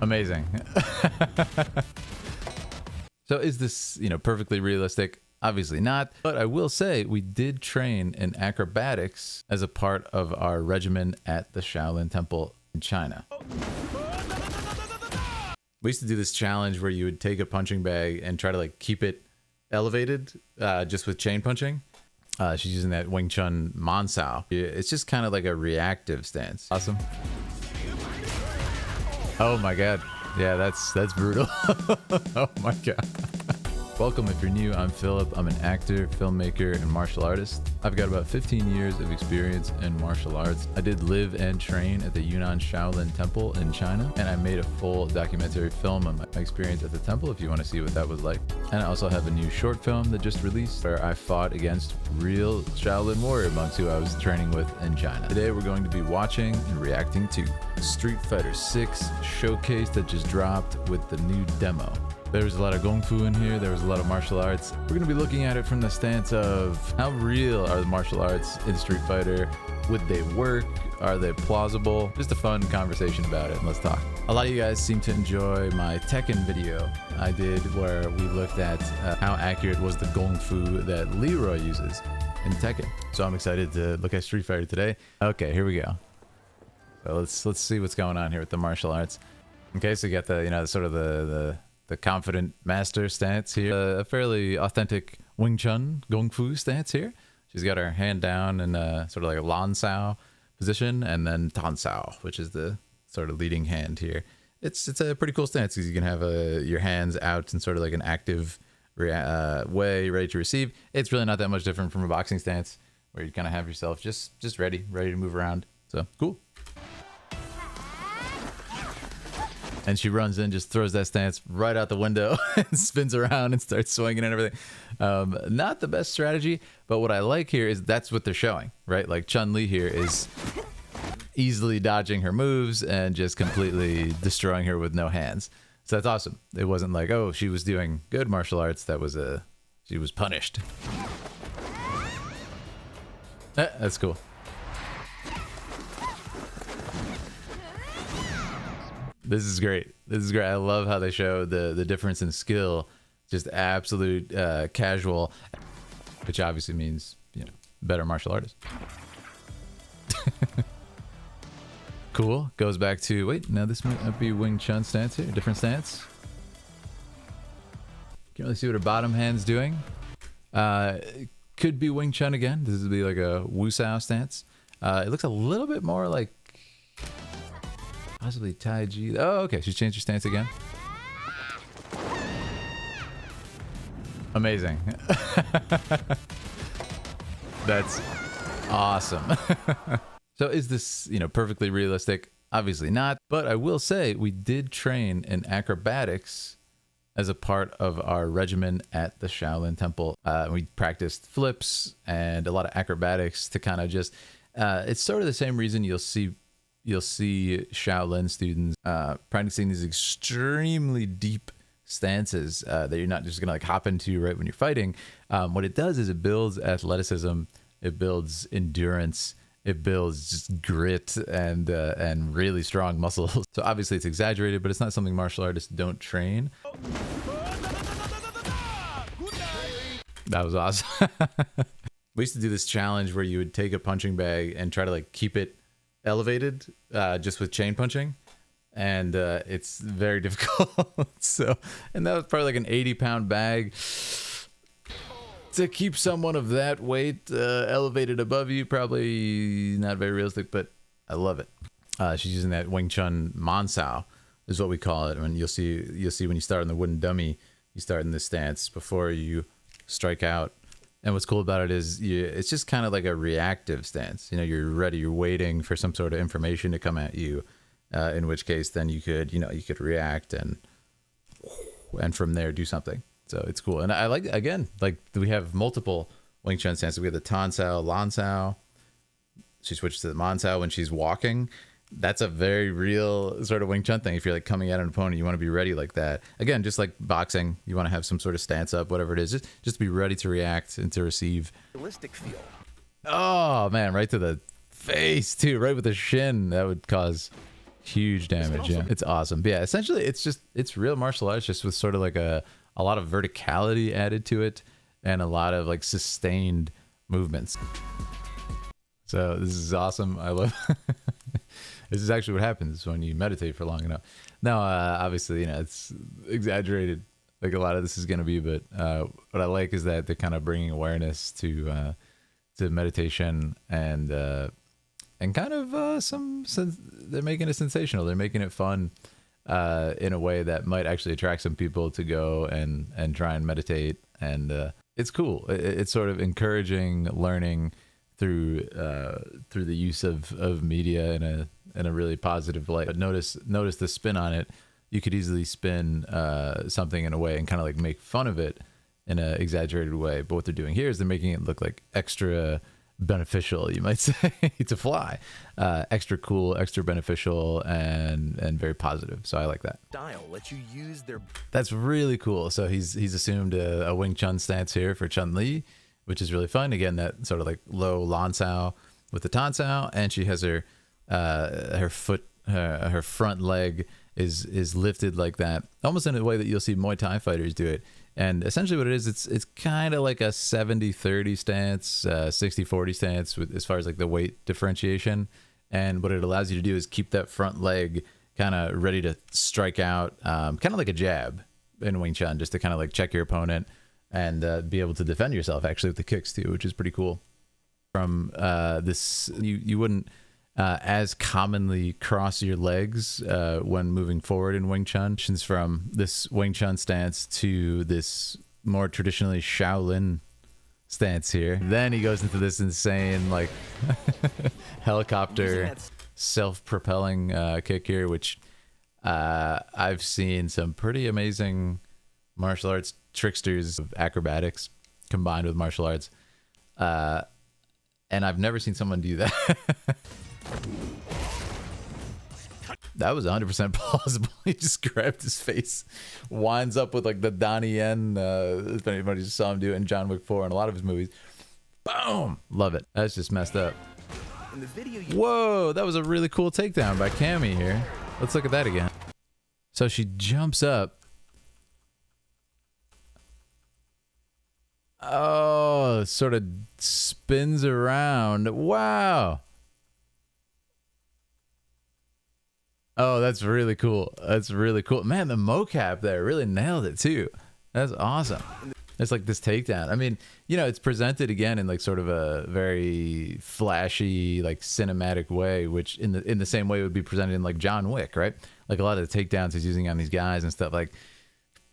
Amazing. So is this, perfectly realistic? Obviously not. But I will say we did train in acrobatics as a part of our regimen at the Shaolin Temple in China. We used to do this challenge where you would take a punching bag and try to keep it elevated just with chain punching. She's using that Wing Chun Man Sao. It's just kind of like a reactive stance. Awesome. Oh my god. Yeah, that's brutal. Oh my god. Welcome if you're new, I'm Philip. I'm an actor, filmmaker, and martial artist. I've got about 15 years of experience in martial arts. I did live and train at the Yunnan Shaolin Temple in China, and I made a full documentary film on my experience at the temple if you want to see what that was like. And I also have a new short film that just released where I fought against real Shaolin warrior monks who I was training with in China. Today we're going to be watching and reacting to Street Fighter 6 showcase that just dropped with the new demo. There was a lot of Kung Fu in here, there was a lot of martial arts. We're going to be looking at it from the stance of how real are the martial arts in Street Fighter? Would they work? Are they plausible? Just a fun conversation about it, and let's talk. A lot of you guys seem to enjoy my Tekken video I did where we looked at how accurate was the Kung Fu that Leroy uses in Tekken. So I'm excited to look at Street Fighter today. Okay, here we go. So let's see what's going on here with the martial arts. Okay, so you got the, sort of the confident master stance here. A fairly authentic Wing Chun Kung Fu stance here. She's got her hand down in sort of like a Lan Sao position, and then Tan Sao, which is the sort of leading hand here. It's a pretty cool stance because you can have your hands out in sort of like an active way, ready to receive. It's really not that much different from a boxing stance where you kind of have yourself just ready to move around. So cool. And she runs in, just throws that stance right out the window and spins around and starts swinging and everything. Not the best strategy, but what I like here is that's what they're showing, right? Like Chun-Li here is easily dodging her moves and just completely destroying her with no hands. So that's awesome. It wasn't like, oh, she was doing good martial arts. She was punished. That's cool. This is great. This is great. I love how they show the difference in skill. Just absolute casual, which obviously means, better martial artist. Cool. Goes back to, wait, now this might be Wing Chun stance here. Different stance. Can't really see what her bottom hand's doing. Could be Wing Chun again. This would be like a Wu Sao stance. It looks a little bit more like possibly Tai Chi. Oh, okay. She's changed her stance again. Amazing. That's awesome. So is this, perfectly realistic? Obviously not. But I will say we did train in acrobatics as a part of our regimen at the Shaolin Temple. We practiced flips and a lot of acrobatics to kind of just, it's sort of the same reason you'll see Shaolin students practicing these extremely deep stances that you're not just gonna hop into right when you're fighting. What it does is it builds athleticism, it builds endurance, it builds just grit and really strong muscles. So obviously it's exaggerated, but it's not something martial artists don't train. That was awesome. We used to do this challenge where you would take a punching bag and try to keep it elevated just with chain punching, and it's very difficult. And that was probably an 80-pound bag to keep someone of that weight elevated above you. Probably not very realistic, but I love it. She's using that Wing Chun Man Sao is what we call it. When you'll see when you start on the wooden dummy, you start in this stance before you strike out. And what's cool about it is it's just kind of like a reactive stance. You're ready, you're waiting for some sort of information to come at you, in which case then you could react and from there do something. So it's cool. And I like, again, we have multiple Wing Chun stances. We have the Tan Sao, Lan Sao. She switches to the Man Sao when she's walking. That's a very real sort of Wing Chun thing. If you're coming at an opponent, you want to be ready like that. Again, just like boxing, you want to have some sort of stance up, whatever it is, just be ready to react and to receive. Realistic feel. Oh man, right to the face too, right with the shin. That would cause Huge damage. Yeah, it's awesome. But yeah, essentially it's real martial arts, just with sort of like a lot of verticality added to it and a lot of like sustained movements. So this is awesome. I love this is actually what happens when you meditate for long enough. Now obviously, you know, it's exaggerated like a lot of this is going to be, but what I like is that they're kind of bringing awareness to meditation and kind of they're making it sensational. They're making it fun in a way that might actually attract some people to go and try and meditate. And it's cool. It's sort of encouraging learning through the use of media in a really positive light. But notice the spin on it. You could easily spin something in a way and kind of like make fun of it in an exaggerated way. But what they're doing here is they're making it look like extra beneficial, you might say, to fly. Extra cool, extra beneficial, and very positive. So I like that. Style lets you use their. That's really cool. So he's assumed a Wing Chun stance here for Chun-Li, which is really fun. Again, that sort of like low Lan Sao with the Tan Sao, and she has her front leg is lifted like that, almost in a way that you'll see Muay Thai fighters do it. And essentially what it is, it's kind of like a 70-30 stance, 60-40 stance with as far as like the weight differentiation. And what it allows you to do is keep that front leg kind of ready to strike out, kind of like a jab in Wing Chun, just to kind of like check your opponent and be able to defend yourself actually with the kicks too, which is pretty cool. From this, you wouldn't as commonly cross your legs when moving forward in Wing Chun. From this Wing Chun stance to this more traditionally Shaolin stance here. Then he goes into this insane like helicopter self-propelling kick here, which I've seen some pretty amazing martial arts tricksters of acrobatics combined with martial arts. And I've never seen someone do that. That was 100% plausible. He just grabbed his face, winds up with like the Donnie Yen, if anybody saw him do it in John Wick 4 and a lot of his movies. Boom! Love it. That's just messed up. In the video Whoa, that was a really cool takedown by Cammy here. Let's look at that again. So she jumps up. Oh, sort of spins around. Wow. Oh, that's really cool. That's really cool. Man, the mocap there really nailed it too. That's awesome. It's like this takedown. I mean, you know, it's presented again in like sort of a very flashy, like cinematic way, which in the same way it would be presented in like John Wick, right? Like a lot of the takedowns he's using on these guys and stuff, like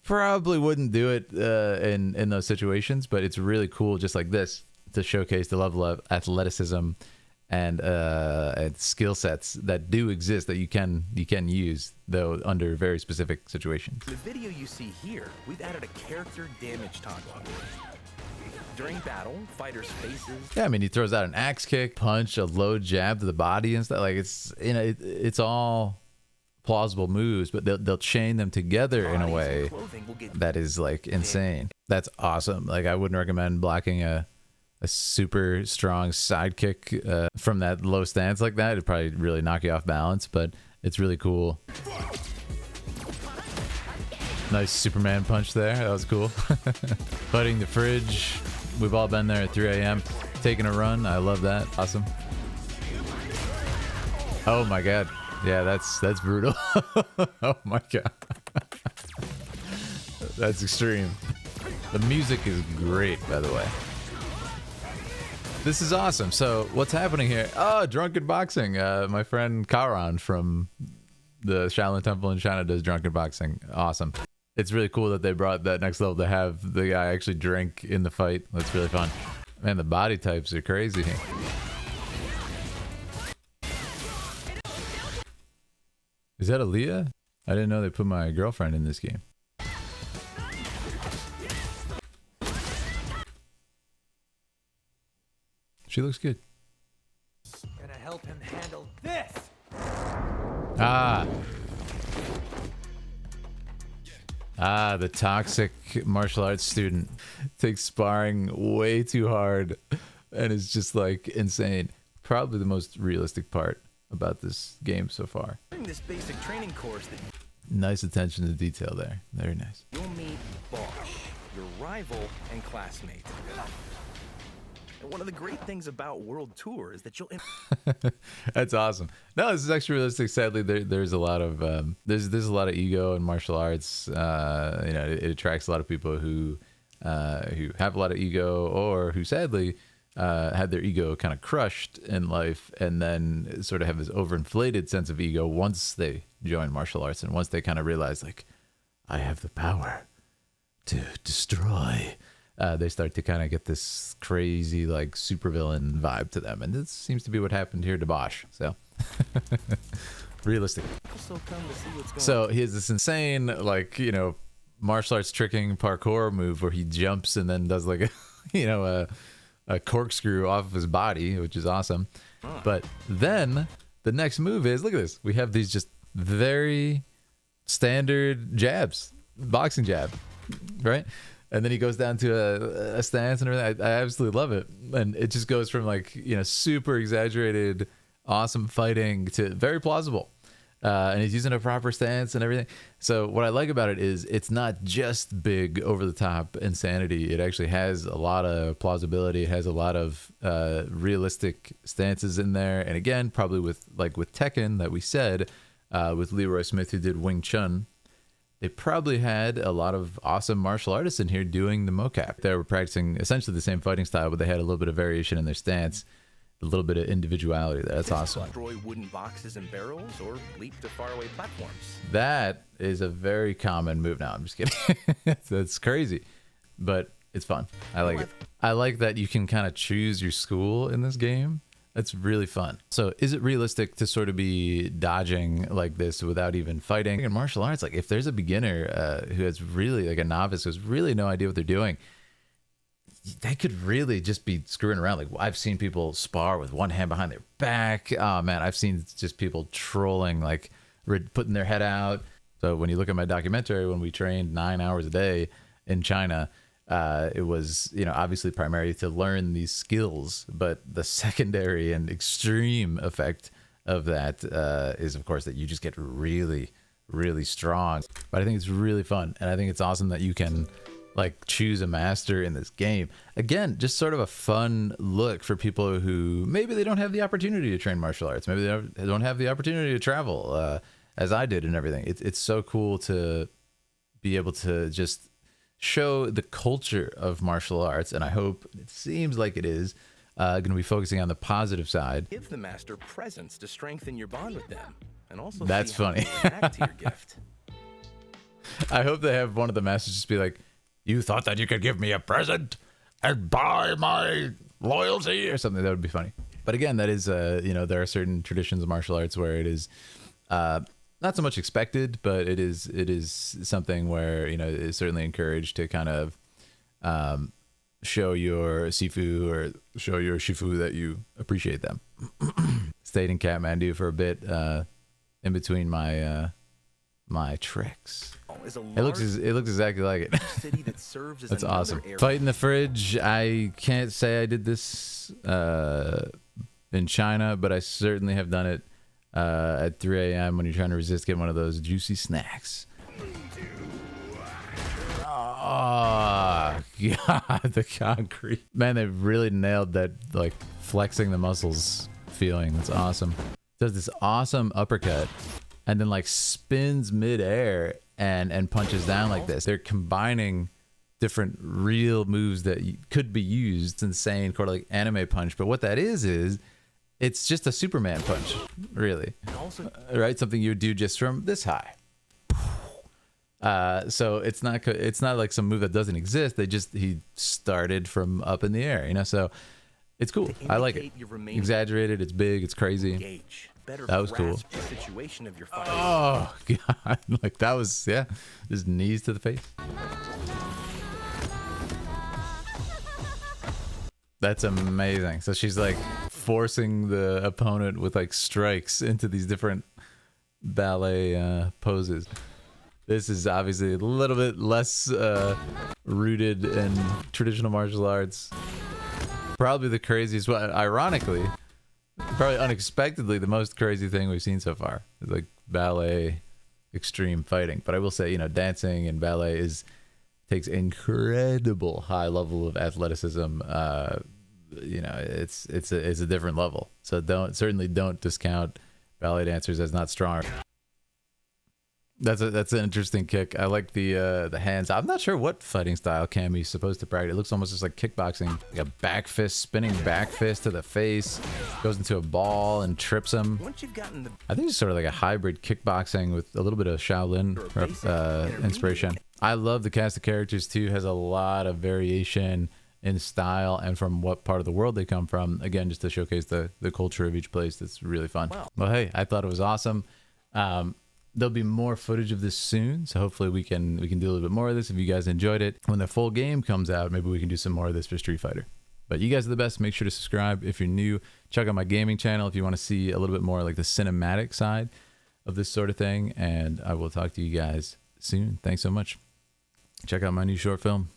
probably wouldn't do it in those situations, but it's really cool just like this to showcase the level of athleticism and skill sets that do exist that you can use, though under very specific situations. In the video you see here, we've added a character damage toggle. During battle, fighters' faces. Yeah, I mean, he throws out an axe kick, punch, a low jab to the body and stuff. Like it's, you know, it's all plausible moves, but they'll chain them together in a way that is like insane. That's awesome. Like I wouldn't recommend blocking a super strong sidekick from that low stance like that. It'd probably really knock you off balance, but it's really cool. Nice Superman punch there. That was cool. Fighting the fridge. We've all been there at 3 a.m. taking a run. I love that. Awesome. Oh my god. Yeah, that's brutal. Oh my god. That's extreme. The music is great, by the way. This is awesome. So what's happening here? Oh, Drunken Boxing. My friend Karan from the Shaolin Temple in China does Drunken Boxing. Awesome. It's really cool that they brought that next level to have the guy actually drink in the fight. That's really fun. Man, the body types are crazy. Is that Aaliyah? I didn't know they put my girlfriend in this game. She looks good. Gonna help him handle this. The toxic martial arts student takes sparring way too hard and is just like insane. Probably the most realistic part about this game so far. During this basic training course that Nice attention to detail there. Very nice. you'll meet Bosch, your rival and classmate. And one of the great things about World Tour is that you'll That's awesome. No, this is actually realistic. Sadly, there's a lot of there's a lot of ego in martial arts. You know, it attracts a lot of people who have a lot of ego, or who sadly had their ego kind of crushed in life, and then sort of have this overinflated sense of ego once they join martial arts, and once they kind of realize, like, I have the power to destroy. They start to kind of get this crazy, like, supervillain vibe to them, and this seems to be what happened here to Bosch. So, realistic. also come to see what's going on. So he has this insane, like, you know, martial arts tricking parkour move where he jumps and then does like a, you know, a corkscrew off of his body, which is awesome. But then the next move is, look at this. We have these just very standard jabs, boxing jab, right? And then he goes down to a stance and everything. I absolutely love it. And it just goes from, like, you know, super exaggerated, awesome fighting to very plausible. And he's using a proper stance and everything. So what I like about it is it's not just big over the top insanity. It actually has a lot of plausibility. It has a lot of realistic stances in there. And again, probably with Tekken that we said, with Leroy Smith, who did Wing Chun, they probably had a lot of awesome martial artists in here doing the mocap. They were practicing essentially the same fighting style, but they had a little bit of variation in their stance, a little bit of individuality there. That's awesome. Destroy wooden boxes and barrels or leap to faraway platforms. That is a very common move. Now, I'm just kidding. That's crazy, but it's fun. I like it. I like that you can kind of choose your school in this game. That's really fun. So is it realistic to sort of be dodging like this without even fighting? In martial arts, like, if there's a beginner who has really, like, a novice who has really no idea what they're doing, they could really just be screwing around. Like, I've seen people spar with one hand behind their back. Oh man, I've seen just people trolling, like putting their head out. So when you look at my documentary, when we trained 9 hours a day in China, it was, you know, obviously primarily to learn these skills, but the secondary and extreme effect of that is, of course, that you just get really, really strong. But I think it's really fun, and I think it's awesome that you can, like, choose a master in this game. Again, just sort of a fun look for people who maybe they don't have the opportunity to train martial arts. Maybe they don't have the opportunity to travel as I did and everything. It's so cool to be able to just show the culture of martial arts, and I hope it seems like it is going to be focusing on the positive side. Give the master presents to strengthen your bond with them, and also That's see how funny. they react to your gift. I hope they have one of the masters just be like, "You thought that you could give me a present and buy my loyalty," or something. That would be funny. But again, that is, you know, there are certain traditions of martial arts where it is not so much expected, but it is something where, you know, it's certainly encouraged to kind of show your sifu or show your shifu that you appreciate them. Stayed in Kathmandu for a bit in between my my tricks. Is a It looks exactly like it. city that serves as That's another awesome. area. Fight in the fridge. I can't say I did this in China, but I certainly have done it at 3 a.m. when you're trying to resist getting one of those juicy snacks. Oh, God, the concrete. Man, they really nailed that, like, flexing the muscles feeling. That's awesome. Does this awesome uppercut and then, like, spins midair and punches down like this. They're combining different real moves that could be used. It's insane, kind of like anime punch. But what that is it's just a Superman punch, really. Also, Right? Something you would do just from this high. So it's not like some move that doesn't exist. He started from up in the air, you know. So it's cool. I like it. indicate you remain Exaggerated. It's big. It's crazy. engaged. Better That was cool. grasp the situation of your fight. Oh God! Like, that was, yeah, just knees to the face. That's amazing. So she's like forcing the opponent with, like, strikes into these different ballet poses. This is obviously a little bit less rooted in traditional martial arts. Probably the craziest, well, ironically, probably unexpectedly, the most crazy thing we've seen so far. It's like ballet extreme fighting. But I will say, dancing and ballet takes incredible high level of athleticism. It's a different level. So certainly don't discount ballet dancers as not strong. That's an interesting kick. I like the hands. I'm not sure what fighting style Cammy's supposed to practice. It looks almost just like kickboxing. Like a back fist, spinning back fist to the face, goes into a ball and trips him. Once you've gotten the I think it's sort of like a hybrid kickboxing with a little bit of Shaolin inspiration. I love the cast of characters too. Has a lot of variation in style and from what part of the world they come from. Again, just to showcase the culture of each place. That's really fun. Wow. Well, hey, I thought it was awesome. There'll be more footage of this soon, so hopefully we can do a little bit more of this if you guys enjoyed it. When the full game comes out, maybe we can do some more of this for Street Fighter. But you guys are the best. Make sure to subscribe if you're new. Check out my gaming channel if you want to see a little bit more like the cinematic side of this sort of thing. And I will talk to you guys soon. Thanks so much. Check out my new short film.